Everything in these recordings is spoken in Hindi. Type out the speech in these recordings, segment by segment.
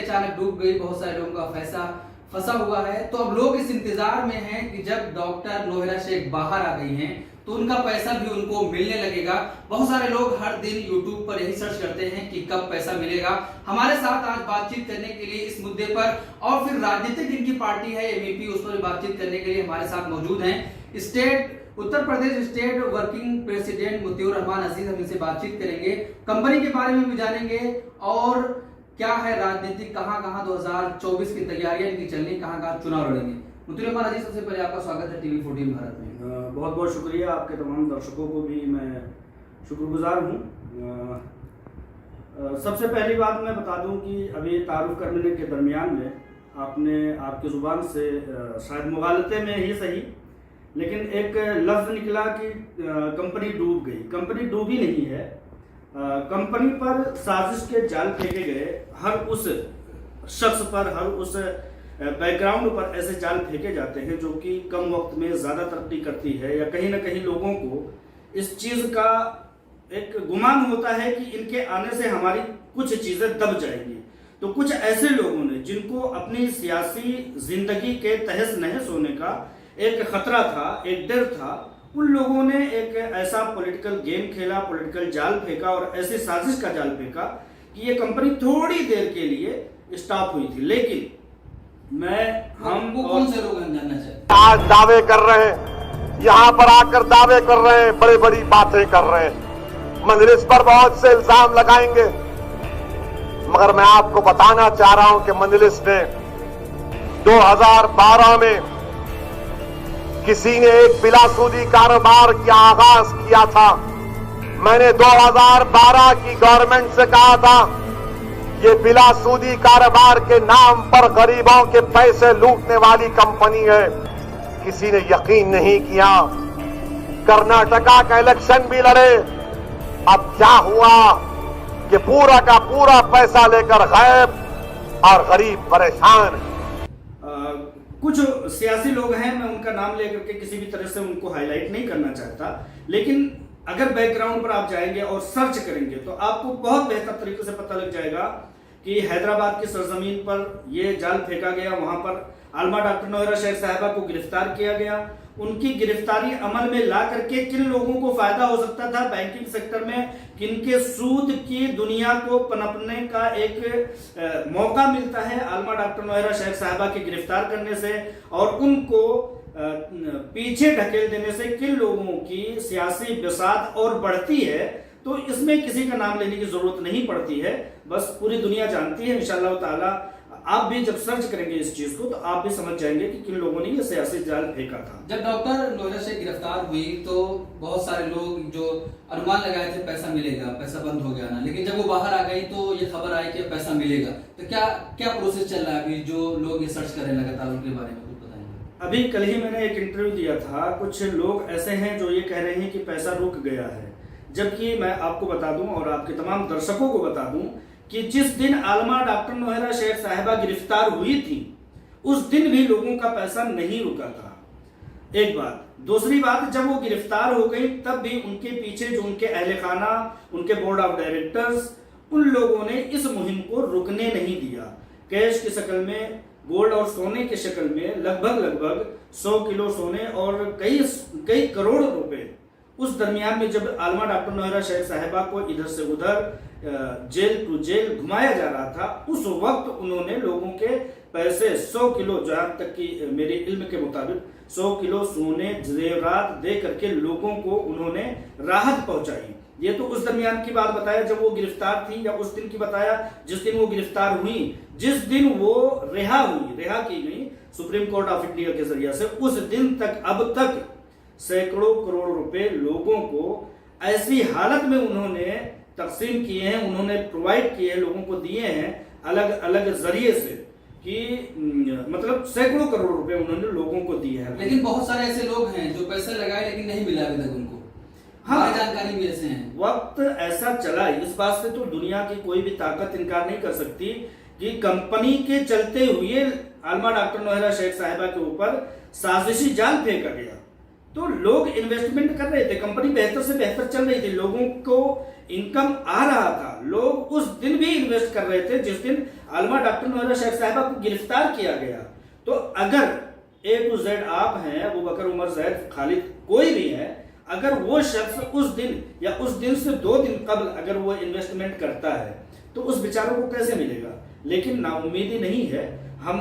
अचानक डूब गई, बहुत सारे लोगों का पैसा फंसा हुआ है। तो अब लोग इस इंतजार में हैं कि जब डॉक्टर नोहेरा शेख बाहर आ गई हैं तो उनका पैसा भी उनको मिलने लगेगा। बहुत सारे लोग हर दिन यूट्यूब पर यही सर्च करते हैं कि कब पैसा मिलेगा। हमारे साथ आज बातचीत करने के लिए इस मुद्दे पर और फिर राजनीतिक इनकी पार्टी है एमईपी, उस पर बातचीत करने के लिए हमारे साथ मौजूद हैं Uttar Pradesh state working president मुतीउर Rahman अजीज। हम इनसे बातचीत करेंगे, कंपनी के बारे में भी जानेंगे और क्या है राजनीति, कहां 2024 की तैयारियां इनकी चल रही, कहां चुनाव लड़ेंगे। मुतीउर रहमान अजीज, सबसे पहले आपका स्वागत है टीवी 14 भारत में। बहुत बहुत शुक्रिया, आपके तमाम दर्शकों को भी मैं शुक्रगुजार हूँ। सबसे पहली बात मैं बता दूं कि अभी तारुफ करने के दरमियान में आपकी ज़ुबान से शायद मुगालते में ही सही, लेकिन एक लफ्ज़ निकला कि कंपनी डूब गई। कंपनी डूबी नहीं है, कंपनी पर साजिश के जाल फेंके गए। हर उस शख्स पर, हर उस बैकग्राउंड पर ऐसे जाल फेंके जाते हैं जो कि कम वक्त में ज़्यादा तरक्की करती है, या कहीं ना कहीं लोगों को इस चीज़ का एक गुमान होता है कि इनके आने से हमारी कुछ चीज़ें दब जाएंगी। तो कुछ ऐसे लोगों ने जिनको अपनी सियासी जिंदगी के तहस नहस होने का एक खतरा था, एक डर था, उन लोगों ने एक ऐसा पॉलिटिकल गेम खेला, पॉलिटिकल जाल फेंका और ऐसी साजिश का जाल फेंका कि ये कंपनी थोड़ी देर के लिए स्टॉप हुई थी। लेकिन हम कौन से लोग जानना चाहते हैं? आज दावे कर रहे हैं, यहाँ पर आकर दावे कर रहे हैं, बड़ी बड़ी बातें कर रहे हैं, मजलिस पर बहुत से इल्जाम लगाएंगे, मगर मैं आपको बताना चाह रहा हूं कि मजलिस ने 2012 में किसी ने एक बिलासूदी कारोबार का आगाज किया था। मैंने 2012 की गवर्नमेंट से कहा था ये बिलासूदी कारोबार के नाम पर गरीबों के पैसे लूटने वाली कंपनी है। किसी ने यकीन नहीं किया। कर्नाटका का इलेक्शन भी लड़े, अब क्या हुआ कि पूरा का पूरा पैसा लेकर गायब और गरीब परेशान। कुछ सियासी लोग हैं, मैं उनका नाम लेकर के किसी भी तरह से उनको हाईलाइट नहीं करना चाहता, लेकिन अगर बैकग्राउंड पर आप जाएंगे और सर्च करेंगे तो आपको बहुत बेहतर तरीके से पता लग जाएगा कि हैदराबाद की सरजमीन पर यह जाल फेंका गया। वहां पर आलमा डॉक्टर नोहेरा शेख साहिबा को गिरफ्तार किया गया। उनकी गिरफ्तारी अमल में ला करके किन लोगों को फायदा हो सकता था बैंकिंग सेक्टर में, किनके सूद की दुनिया को पनपने का एक मौका मिलता है आलमा डॉक्टर नोहेरा शेख साहिबा की गिरफ्तार करने से और उनको पीछे ढकेल देने से किन लोगों की सियासी बिसात और बढ़ती है। तो इसमें किसी का नाम लेने की जरूरत नहीं पड़ती है, बस पूरी दुनिया जानती है। इंशाअल्लाह ताला आप भी जब सर्च करेंगे इस चीज को तो आप भी समझ जाएंगे कि किन लोगों ने ये सियासी जाल फेंका था। जब डॉक्टर नोहेरा शेख गिरफ्तार हुई तो बहुत सारे लोग जो अनुमान लगाए थे पैसा मिलेगा, पैसा बंद हो गया ना, लेकिन जब वो बाहर आ गई तो ये खबर आई कि पैसा मिलेगा। तो क्या प्रोसेस चल रहा है अभी, जो लोग ये सर्च कर रहे हैं लगातार, उनके बारे में कुछ बताएंगे? अभी कल ही मैंने एक इंटरव्यू दिया था, कुछ लोग ऐसे हैं जो ये कह रहे हैं कि पैसा रुक गया है, जबकि मैं आपको बता दूं और आपके तमाम दर्शकों को बता दूं कि जिस दिन आलमा डॉक्टर नोहेरा शेख साहिबा गिरफ्तार हुई थी उस दिन भी लोगों का पैसा नहीं रुका था। एक बात। दूसरी बात, जब वो गिरफ्तार हो गई तब भी उनके पीछे जो उनके अहले खाना, उनके बोर्ड ऑफ डायरेक्टर्स, उन लोगों ने इस मुहिम को रुकने नहीं दिया। कैश की शक्ल में, गोल्ड और सोने की शक्ल में लगभग 100 किलो सोने और कई करोड़ रुपए, उस दरमियान में जब आलमा डॉक्टर नोहेरा शेख साहिबा को इधर से उधर जेल टू जेल घुमाया जा रहा था, उस वक्त उन्होंने लोगों के पैसे 100 किलो, जहां तक कि मेरे इल्म के मुताबिक 100 किलो सोने जेवरात दे करके लोगों को उन्होंने राहत पहुंचाई। ये तो उस दरमियान की बात बताया जब वो गिरफ्तार थी, या उस दिन की बताया जिस दिन वो गिरफ्तार हुई। जिस दिन वो रिहा की गई सुप्रीम कोर्ट ऑफ इंडिया के जरिए से, उस दिन तक अब तक सैकड़ों करोड़ रुपए लोगों को ऐसी हालत में उन्होंने तकसीम किए हैं, उन्होंने प्रोवाइड किए हैं, लोगों को दिए हैं अलग अलग जरिए से, कि मतलब सैकड़ों करोड़ रुपए उन्होंने लोगों को दिए हैं। लेकिन बहुत सारे ऐसे लोग हैं जो पैसे लगाए लेकिन नहीं मिला अभी तक उनको। हाँ, जानकारी भी ऐसे हैं। वक्त ऐसा चला, इस बात से तो दुनिया की कोई भी ताकत इनकार नहीं कर सकती कि कंपनी के चलते हुए आलमा डॉक्टर नोहेरा शेख साहिबा के ऊपर साजिशी जाल फेंका गया तो लोग इन्वेस्टमेंट कर रहे थे, कंपनी बेहतर से बेहतर चल रही थी, लोगों को इनकम आ रहा था, लोग उस दिन भी इन्वेस्ट कर रहे थे जिस दिन आलमा डॉक्टर नौहरा शेख साहिबा को गिरफ्तार किया गया। तो अगर A to Z आप हैं, अबू बकर, उमर, जैद, खालिद, कोई भी है, अगर वो शख्स उस दिन या उस दिन से 2 दिन कबल अगर वो इन्वेस्टमेंट करता है तो उस बेचारों को कैसे मिलेगा? लेकिन नाउम्मीदी नहीं है, हम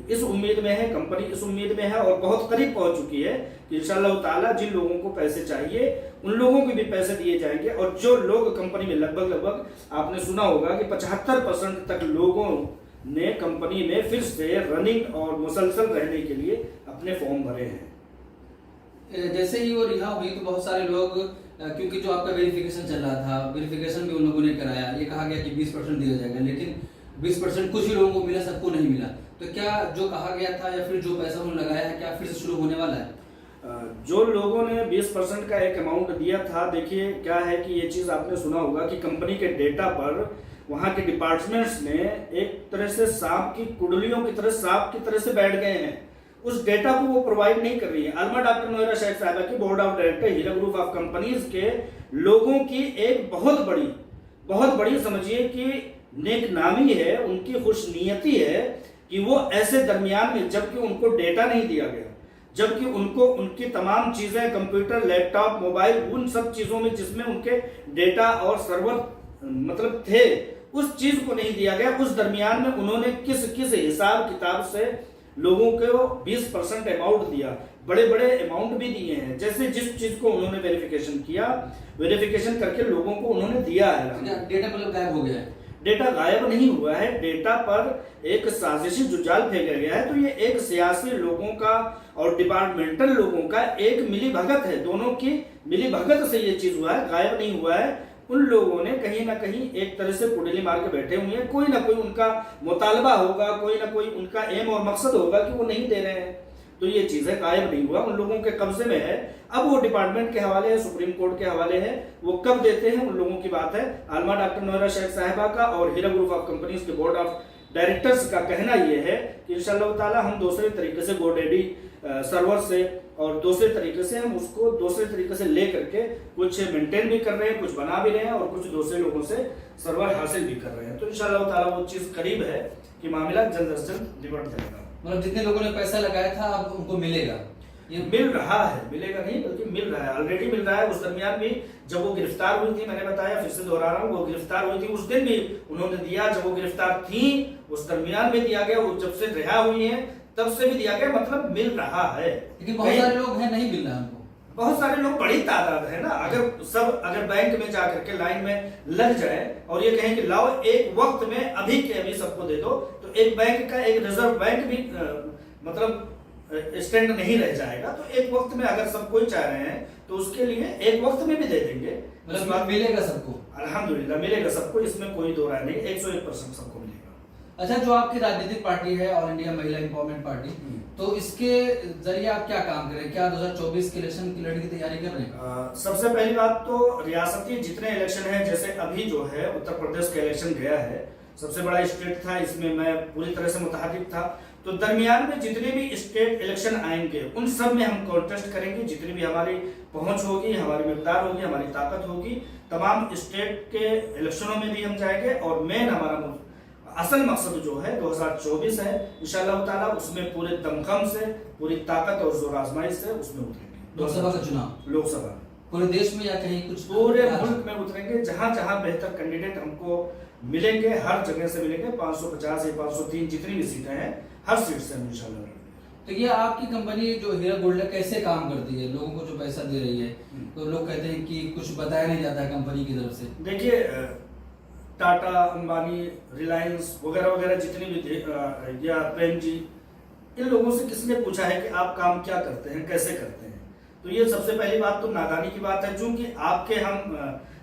इस उम्मीद में है, कंपनी इस उम्मीद में है और बहुत करीब पहुंच चुकी है कि इंशाअल्लाह ताला जिन लोगों को पैसे चाहिए उन लोगों को भी पैसे दिए जाएंगे। और जो लोग कंपनी में लगभग आपने सुना होगा कि 75% तक लोगों ने कंपनी में फिर से रनिंग और मुसलसल रहने के लिए अपने फॉर्म भरे हैं। जैसे ही वो रिहा हुई तो बहुत सारे लोग, क्योंकि जो आपका वेरिफिकेशन चल रहा था, वेरिफिकेशन भी उन लोगों ने कराया, ये कहा गया कि 20% दिया जाएगा, लेकिन 20% कुछ ही लोगों को मिला, सबको नहीं मिला। तो क्या जो कहा गया था या फिर जो पैसा उन्होंने लगाया है क्या फिर से शुरू होने वाला है? जो लोगों ने 20% का एक अमाउंट दिया था, देखिए क्या है कि ये चीज आपने सुना होगा कि कंपनी के डेटा पर वहां के डिपार्टमेंट्स ने एक तरह से सांप की कुंडलियों की तरह, सांप की तरह से बैठ गए हैं। उस डेटा को वो प्रोवाइड नहीं कर रही है। आलमा डॉक्टर नौहरा शेख साहिबा की board of director Heera group of companies के लोगों की एक बहुत बड़ी समझिए कि नेकनामी है, उनकी खुशनीयती है कि वो ऐसे दरमियान में, जबकि उनको डेटा नहीं दिया गया, जबकि उनको उनकी तमाम चीजें, कंप्यूटर, लैपटॉप, मोबाइल, उन सब चीजों में जिसमें उनके डेटा और सर्वर मतलब थे, उस चीज को नहीं दिया गया। उस दरमियान में उन्होंने किस हिसाब किताब से लोगों को 20% अमाउंट दिया, बड़े अमाउंट भी दिए हैं। जैसे जिस चीज को उन्होंने वेरिफिकेशन किया, वेरिफिकेशन करके लोगों को उन्होंने दिया है। डेटा मतलब गायब हो गया है? डेटा गायब नहीं हुआ है, डेटा पर एक साजिशी जुजाल फेंका गया है। तो ये एक सियासी लोगों का और डिपार्टमेंटल लोगों का एक मिली भगत है, दोनों की मिली भगत से ये चीज हुआ है, गायब नहीं हुआ है। उन लोगों ने कहीं ना कहीं एक तरह से कुंडली मार के बैठे हुए हैं, कोई ना कोई उनका मुतालबा होगा, कोई ना कोई उनका एम और मकसद होगा कि वो नहीं दे रहे हैं। तो ये चीजें गायब नहीं हुआ, उन लोगों के कब्जे में है। अब वो डिपार्टमेंट के हवाले है, सुप्रीम कोर्ट के हवाले है, वो कब देते हैं उन लोगों की बात है। आलमा डॉक्टर नौहरा शेख साहिबा का और हीरा ग्रुप ऑफ कंपनीज के बोर्ड ऑफ डायरेक्टर्स का कहना यह है कि इंशाअल्लाह ताला हम दूसरे तरीके से गोडेडी सर्वर से और दूसरे तरीके से हम उसको दूसरे तरीके से ले करके कुछ मेंटेन भी कर रहे हैं, कुछ बना भी रहे हैं और कुछ दूसरे लोगों से सर्वर हासिल भी कर रहे हैं। तो इंशाअल्लाह ताला वो चीज करीब है कि मामला जल्द से जल्द निपट जाएगा। मतलब जितने लोगों ने पैसा लगाया था अब उनको मिलेगा? ये मिल रहा है, मिलेगा नहीं बल्कि मिल रहा है, ऑलरेडी मिल रहा है। उस दरमियान भी जब वो गिरफ्तार हुई थी, मैंने बताया, फिर से दोहरा रहा हूँ, वो गिरफ्तार हुई थी उस दिन भी उन्होंने दिया, जब वो गिरफ्तार थी उस दरमियान में दिया गया, वो जब से रिहा हुई है तब से भी दिया गया, मतलब मिल रहा है। लेकिन बहुत सारे लोग हैं नहीं मिल रहा हमको, बहुत सारे लोग, बड़ी तादाद है ना। अगर बैंक में जाकर के लाइन में लग जाए और ये कहें कि लाओ एक वक्त में अभी के अभी सबको दे दो, तो एक बैंक का, एक रिजर्व बैंक भी मतलब स्टैंड नहीं रह जाएगा। तो एक वक्त में अगर सब कोई चाह रहे हैं तो उसके लिए एक वक्त में भी दे देंगे, मतलब मिलेगा सबको, अल्हम्दुलिल्लाह मिलेगा सबको, इसमें कोई दो राय नहीं, 101% सबको मिलेगा। अच्छा, जो आपकी राजनीतिक पार्टी है ऑल इंडिया महिला एम्पावरमेंट पार्टी, तो इसके जरिए आप क्या काम कर रहे हैं? क्या 2024 के इलेक्शन की लड़ने की तैयारी कर रहे हैं? सबसे पहली बात तो रियासती जितने इलेक्शन हैं, जैसे अभी जो है उत्तर प्रदेश का इलेक्शन गया है, सबसे बड़ा स्टेट था, इसमें मैं पूरी तरह से मुतहरिक था। तो दरमियान में जितने भी स्टेट इलेक्शन आएंगे उन सब में हम कॉन्टेस्ट करेंगे, जितनी भी हमारी पहुंच होगी, हमारी मिकदार होगी, हमारी ताकत होगी, तमाम स्टेट के इलेक्शनों में भी हम जाएंगे। और मेन हमारा असल मकसद जो है 2024 है, इंशाअल्लाह ताला उसमें पूरे दमखम से, पूरी ताकत और जोर आजमाइश से उसमें उतरेंगे। लोकसभा का चुनाव, लोकसभा पूरे देश में या कहीं कुछ? पूरे मुल्क में उतरेंगे, जहां जहां बेहतर कैंडिडेट हमको मिलेंगे, हर जगह से मिलेंगे। 550 या 503 जितनी भी सीटें हैं, हर सीट से हम इंशाअल्लाह। तो ये आपकी कंपनी जो हीरा गोल्ड कैसे काम करती है? लोगों को जो पैसा दे रही है, तो लोग कहते हैं कि कुछ बताया नहीं जाता है कंपनी की तरफ से। देखिए, टाटा, अंबानी, रिलायंस वगैरह वगैरह जितनी भी, या प्रेम जी, इन लोगों से किसने पूछा है कि आप काम क्या करते हैं, कैसे करते हैं? तो ये सबसे पहली बात तो नादानी की बात है। चूंकि आपके हम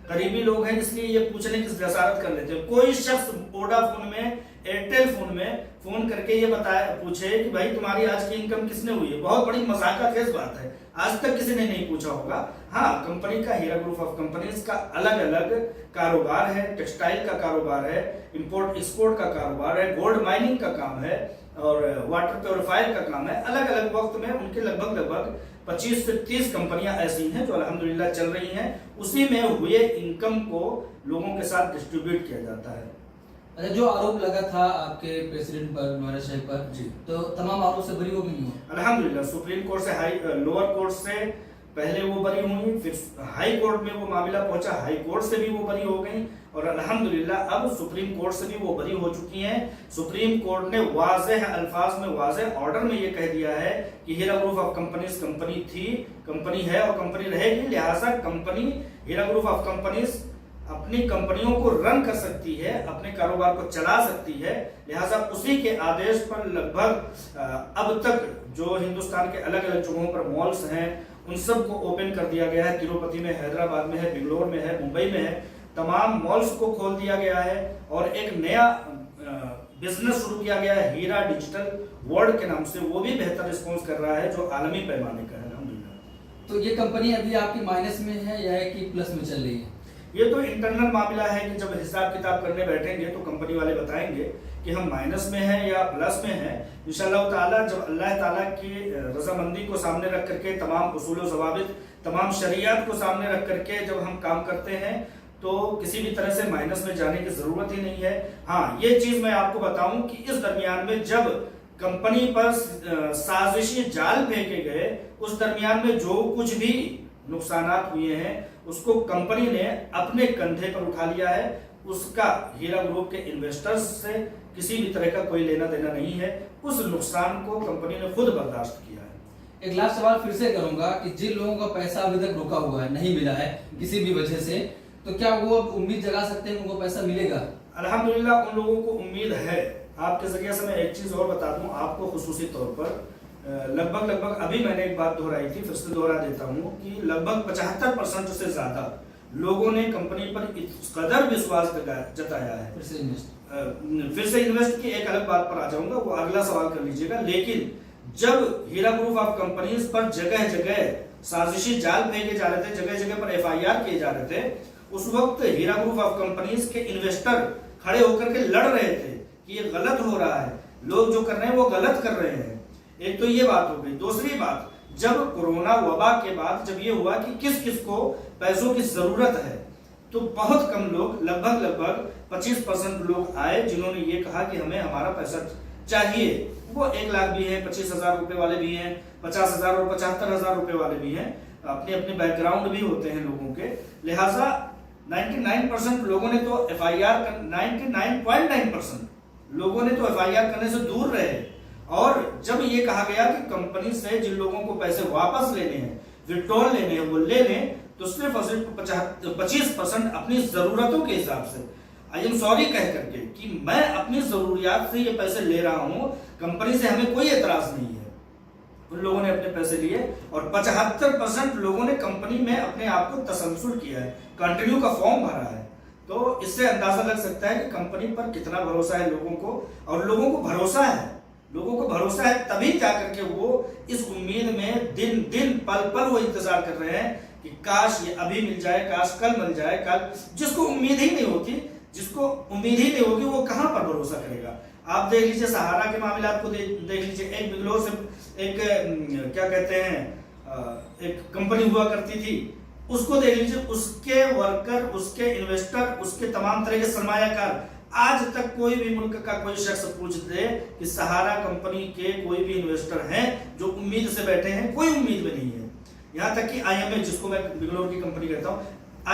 करीबी लोग हैं, इसलिए ये पूछने की जसारत कर लेते हैं। कोई शख्स वोडाफोन में, एयरटेल फोन में फोन करके ये पूछे कि भाई तुम्हारी आज की इनकम किसने हुई है, बहुत बड़ी मजाकाखेज बात है। आज तक किसी ने नहीं पूछा होगा। हाँ, कंपनी का, हीरा ग्रुप ऑफ कंपनीज का अलग अलग कारोबार है, टेक्सटाइल का कारोबार है, इंपोर्ट एक्सपोर्ट का कारोबार है, गोल्ड माइनिंग का काम है और वाटर प्योरीफायर का काम है। अलग अलग वक्त में उनके लगभग 25 से 30 कंपनियां ऐसी हैं जो अल्हम्दुलिल्लाह चल रही हैं। उसी में हुए इनकम को लोगों के साथ डिस्ट्रीब्यूट किया जाता है। अच्छा, जो आरोप लगा था आपके प्रेसिडेंट पर, नोहरा शेख पर जी, तो तमाम आरोप से बरी हो गई हो? अल्हम्दुलिल्लाह सुप्रीम कोर्ट से लोअर कोर्ट से पहले वो बरी हुई, फिर हाई कोर्ट में वो मामला पहुंचा, हाई कोर्ट से भी वो बरी हो गई और अल्हम्दुलिल्लाह अब सुप्रीम कोर्ट से भी वो बरी हो चुकी हैं। सुप्रीम कोर्ट ने वाज़ेह अल्फाज में, वाज़ेह ऑर्डर में ये कह दिया है कि Heera group of companies company थी, कंपनी है और कंपनी रहेगी। लिहाजा company, Heera group of companies अपनी कंपनियों को रन कर सकती है, अपने कारोबार को चला सकती है। लिहाजा उसी के आदेश पर लगभग अब तक जो हिंदुस्तान के अलग अलग जगहों पर मॉल्स हैं उन सब को ओपन कर दिया गया है। तिरुपति में, हैदराबाद में है, बेंगलोर में है, मुंबई में है, तमाम मॉल्स को खोल दिया गया है और एक नया बिजनेस शुरू किया गया है हीरा डिजिटल वर्ल्ड के नाम से। वो भी बेहतर रिस्पॉन्स कर रहा है जो आलमी पैमाने का है अल्हम्दुलिल्लाह। तो ये कंपनी अभी आपकी माइनस में है या है कि प्लस में चल रही है? ये तो इंटरनल मामला है कि जब हिसाब किताब करने बैठेंगे तो कंपनी वाले बताएंगे कि हम माइनस में हैं या प्लस में हैं। इंशाअल्लाह ताला जब अल्लाह ताला की रजामंदी को सामने रख करके, तमाम उसूल व ज़वाबित, तमाम शरीयत को सामने रख करके जब हम काम करते हैं तो किसी भी तरह से माइनस में जाने की जरूरत ही नहीं है। हाँ, ये चीज मैं आपको बताऊं कि इस दरमियान में जब कंपनी पर साजिशी जाल फेंके गए, उस दरमियान में जो कुछ भी नुकसानात हुए हैं उसको कंपनी ने अपने कंधे पर उठा लिया है। उसका हीरा ग्रुप के इन्वेस्टर्स से किसी भी तरह का कोई लेना देना नहीं है। उस नुकसान को कंपनी ने खुद बर्दाश्त किया है। एक लास्ट सवाल फिर से करूंगा कि जिन लोगों का पैसा अभी तक रुका हुआ है, नहीं मिला है किसी भी वजह से, तो क्या वो अब उम्मीद जगा सकते हैं उनको पैसा मिलेगा? अल्हम्दुलिल्लाह उन लोगों को उम्मीद है। आपके जरिए से मैं एक चीज और बता दूं आपको खुसूसी तौर पर, लगभग अभी मैंने एक बात दोहराई थी, फिर से दोहरा देता हूं कि लगभग 75% से ज्यादा लोगों ने कंपनी पर इस कदर विश्वास जताया है। फिर से इन्वेस्ट की एक अलग बात पर आ जाऊंगा, वो अगला सवाल कर लीजिएगा। लेकिन जब हीरा ग्रुप ऑफ कंपनीज पर जगह जगह साजिशी जाल फेंके जा रहे थे, जगह जगह पर FIR किए जा रहे थे, उस वक्त हीरा ग्रुप ऑफ कंपनीज के इन्वेस्टर खड़े होकर के लड़ रहे थे कि ये गलत हो रहा है, लोग जो कर रहे हैं वो गलत कर रहे हैं। एक तो ये बात हो गई। दूसरी बात, जब कोरोना वबा के बाद जब ये हुआ कि किस किस को पैसों की जरूरत है, तो बहुत कम लोग, लगभग 25% लोग आए जिन्होंने ये कहा कि हमें हमारा पैसा चाहिए। वो 1 लाख भी है, 25,000 रुपए वाले भी हैं, 50,000 और 75,000 रुपए वाले भी हैं। अपने अपने बैकग्राउंड भी होते हैं लोगों के। लिहाजा 99% लोगों ने तो FIR 99.9% लोगों ने तो FIR करने से दूर रहे। और जब ये कहा गया कि कंपनी से जिन लोगों को पैसे वापस लेने हैं, विड्रॉल लेने हैं, वो ले लें, तो सिर्फ और सिर्फ 25% अपनी जरूरतों के हिसाब से, आई एम सॉरी कह करके कि मैं अपनी जरूरियात से ये पैसे ले रहा हूं, कंपनी से हमें कोई एतराज नहीं है, उन लोगों ने अपने पैसे लिए। और 75% लोगों ने कंपनी में अपने आप को तसलसल किया है, कंटिन्यू का फॉर्म भरा है। तो इससे अंदाजा लग सकता है कि कंपनी पर कितना भरोसा है लोगों को। और लोगों को भरोसा है तभी जाकर के वो इस उम्मीद में दिन पल वो इंतजार कर रहे हैं कि काश ये अभी मिल जाए, काश कल मिल जाए। कल जिसको उम्मीद ही नहीं होती, जिसको उम्मीद ही नहीं होगी, वो कहां पर भरोसा करेगा। आप देख लीजिए सहारा के मामले को देख लीजिए। एक बेंगलोर से एक क्या कहते हैं, एक कंपनी हुआ करती थी, उसको देख लीजिए। उसके वर्कर, उसके इन्वेस्टर, उसके तमाम तरह के सरमायाकार, आज तक कोई भी मुल्क का कोई शख्स पूछ दे कि सहारा कंपनी के कोई भी इन्वेस्टर हैं जो उम्मीद से बैठे हैं, कोई उम्मीद में नहीं है। यहां तक कि IMA, जिसको मैं बेंगलोर की कंपनी कहता हूं,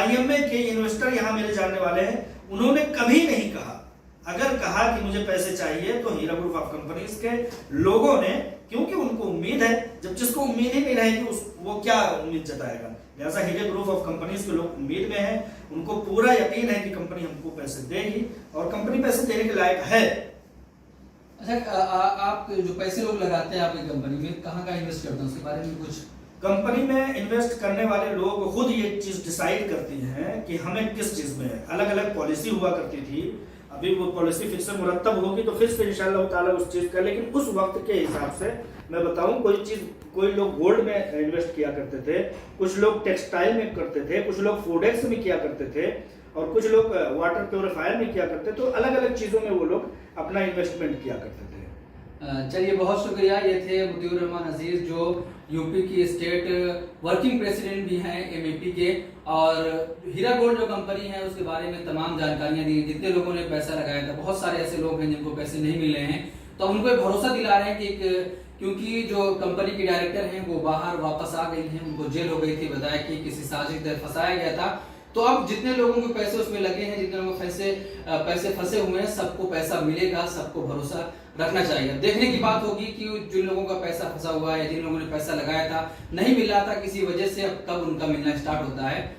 IMA के इन्वेस्टर यहां मेरे जानने वाले हैं, उन्होंने कभी नहीं कहा, अगर कहा कि मुझे पैसे चाहिए तो हीरा ग्रुप ऑफ कंपनीज के लोगों ने, क्योंकि उनको उम्मीद है, जब जिसको उम्मीद ही नहीं रहेगी वो क्या उम्मीद जताएगा। लिहाजा हीरा ग्रुप ऑफ कंपनीज के लोग उम्मीद में हैं, उनको पूरा यकीन है कि कंपनी हमको पैसे देगी और कंपनी पैसे देने के लायक है। अच्छा, आप जो पैसे लोग लगाते हैं आपकी कंपनी में, कहाँ इन्वेस्ट करते हैं, उसके बारे में कुछ? कंपनी में इन्वेस्ट करने वाले लोग खुद ये चीज डिसाइड करती हैं कि हमें किस चीज में है। अलग अलग पॉलिसी हुआ करती थी, अभी वो पॉलिसी फिर से मुरत्तब होगी तो फिर से इंशाअल्लाह ताला उस चीज का। लेकिन उस वक्त के हिसाब से मैं बताऊं, कोई लोग गोल्ड में इन्वेस्ट किया करते थे, कुछ लोग टेक्सटाइल में करते थे, कुछ लोग फूडेक्स में किया करते थे और कुछ लोग वाटर प्योरीफायर में किया करते थे। तो अलग अलग चीजों में वो लोग अपना इन्वेस्टमेंट किया करते थे। चलिए, बहुत शुक्रिया। ये थे मुतीउर रहमान अजीज, जो यूपी की स्टेट वर्किंग प्रेसिडेंट भी हैं एमएपी के, और हीरा गोल्ड जो कंपनी है उसके बारे में तमाम जानकारियां दी। जितने लोगों ने पैसा लगाया था, बहुत सारे ऐसे लोग हैं जिनको पैसे नहीं मिल रहे हैं, तो उनको एक भरोसा दिला रहे हैं कि क्योंकि जो कंपनी की डायरेक्टर हैं वो बाहर वापस आ गई हैं, उनको जेल हो गई थी, बताया कि किसी साजिश के तहत फंसाया गया था। तो अब जितने लोगों के पैसे उसमें लगे हैं, जितने लोगों के पैसे फंसे हुए हैं, सबको पैसा मिलेगा, सबको भरोसा रखना चाहिए। देखने की बात होगी कि जिन लोगों का पैसा फंसा हुआ है, जिन लोगों ने पैसा लगाया था, नहीं मिल रहा था किसी वजह से, अब कब उनका मिलना स्टार्ट होता है।